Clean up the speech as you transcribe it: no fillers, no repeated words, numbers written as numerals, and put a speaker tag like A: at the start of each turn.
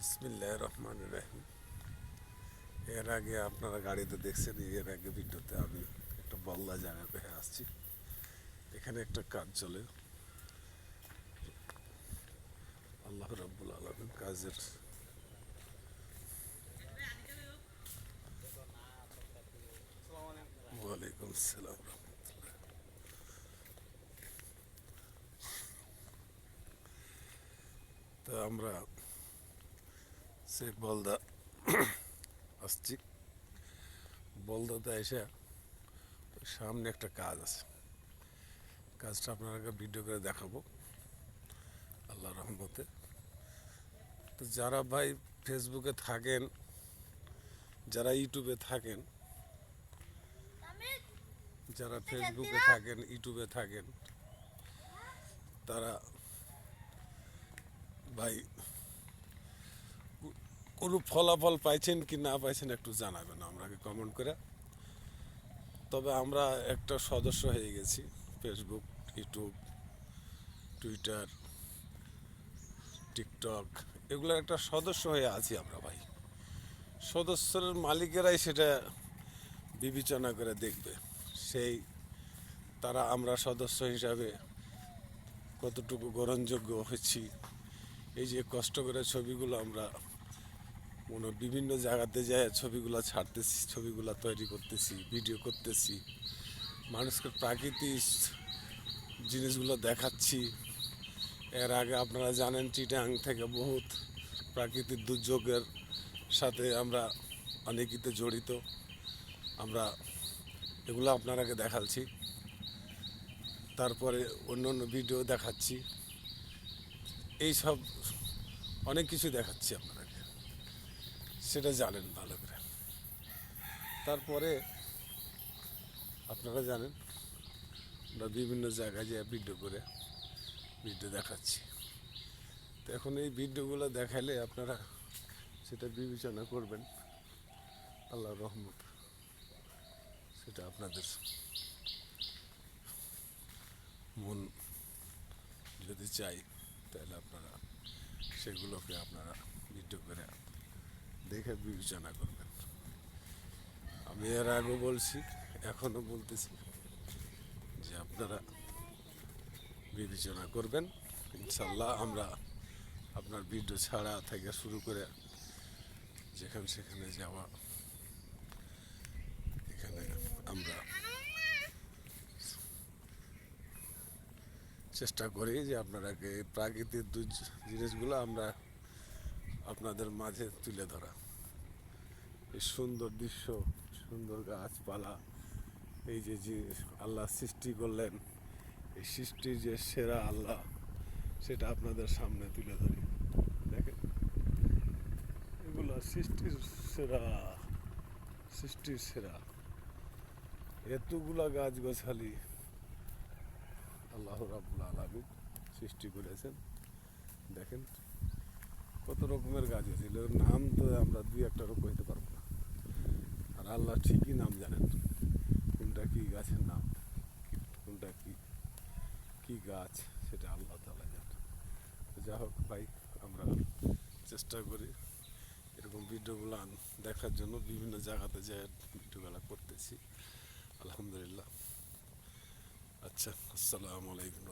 A: বিসমিল্লাহির রহমানির রহিম। এর আগে আপনারা গাড়িতে দেখছেন, এর আগে ভিডিওতে আমি একটা বল্লা জায়গা পেয়ে আসছি। এখানে একটা কাজ চলে, আল্লাহ রাব্বুল আলামিন কাজের ওয়ালাইকুম আসসালাম রহমতুল্লাহ। তো আমরা সে বলদা আসছি, বলদাতে এসে সামনে একটা কাজ আছে। কাজটা আপনাকে ভিডিও করে দেখাবো আল্লাহ রহমতে। তো যারা ভাই ফেসবুকে থাকেন, যারা ইউটিউবে থাকেন, যারা ফেসবুকে থাকেন, ইউটিউবে থাকেন, তারা ভাই কোনো ফলাফল পাইছেন কি না পাইছেন একটু জানাবেন আমাকে কমেন্ট করে। তবে আমরা একটা সদস্য হয়ে গেছি ফেসবুক, ইউটিউব, টুইটার, টিকটক, এগুলোর একটা সদস্য হয়ে আছি আমরা ভাই। সদস্যের মালিকেরাই সেটা বিবেচনা করে দেখবে, সেই তারা আমরা সদস্য হিসাবে কতটুকু গ্রহণযোগ্য হচ্ছি। এই যে কষ্ট করে ছবিগুলো আমরা বিভিন্ন জায়গাতে যায় ছবিগুলো ছাড়তেছি, ছবিগুলো তৈরি করতেছি, ভিডিও করতেছি, মানুষকে প্রাকৃতিক জিনিসগুলো দেখাচ্ছি। এর আগে আপনারা জানেন চিটাং থেকে বহুত প্রাকৃতিক দুর্যোগের সাথে আমরা অনেকিতে জড়িত, আমরা এগুলো আপনারাকে দেখাচ্ছি। তারপরে অন্য অন্য ভিডিও দেখাচ্ছি, এই সব অনেক কিছু দেখাচ্ছি আপনারাকে, সেটা জানেন ভালো করে। তারপরে আপনারা জানেন আমরা বিভিন্ন জায়গায় যে ভিডিও করে ভিডিও দেখাচ্ছি। তো এখন এই ভিডিওগুলো দেখালে আপনারা সেটা বিবেচনা করবেন, আল্লাহর রহমত সেটা আপনাদের মন যদি চাই তাহলে আপনারা সেগুলোকে আপনারা ভিডিও করে দেখে বিবেচনা করবেন। আমি এর আগেও বলছি, এখনও বলতেছি যে আপনারা বিবেচনা করবেন। ইনশাল্লাহ আমরা আপনার ভিডিও ছাড়া থেকে শুরু করে যেখানে সেখানে যাওয়া, এখানে আমরা চেষ্টা করি যে আপনারাকে প্রাকৃতিক জিনিসগুলো আমরা আপনাদের মাঝে তুলে ধরা। এই সুন্দর দৃশ্য, সুন্দর গাছপালা, এই যে আল্লাহ সৃষ্টি করলেন, এই সৃষ্টির যে সেরা আল্লাহ সেটা আপনাদের সামনে তুলে ধরি। দেখেন এগুলো সৃষ্টির সেরা, সৃষ্টির সেরা এতগুলা গাছ গোছালি আল্লাহ রাব্বুল আলামিন সৃষ্টি করেছেন। দেখেন কত রকমের গাছ আছে, এগুলোর নাম তো আমরা দুই একটা রূপ হইতে পারবো না। আর আল্লাহ ঠিকই নাম জানেন, কোনটা কি গাছের নাম, কোনটা কি কি গাছ, সেটা আল্লাহ তাআলা জানেন। যা হোক ভাই, আমরা চেষ্টা করি এরকম ভিডিওগুলো দেখার জন্য, বিভিন্ন জায়গাতে যে ভিডিওগুলো করতেছি। আলহামদুলিল্লাহ। আচ্ছা, আসসালামু আলাইকুম।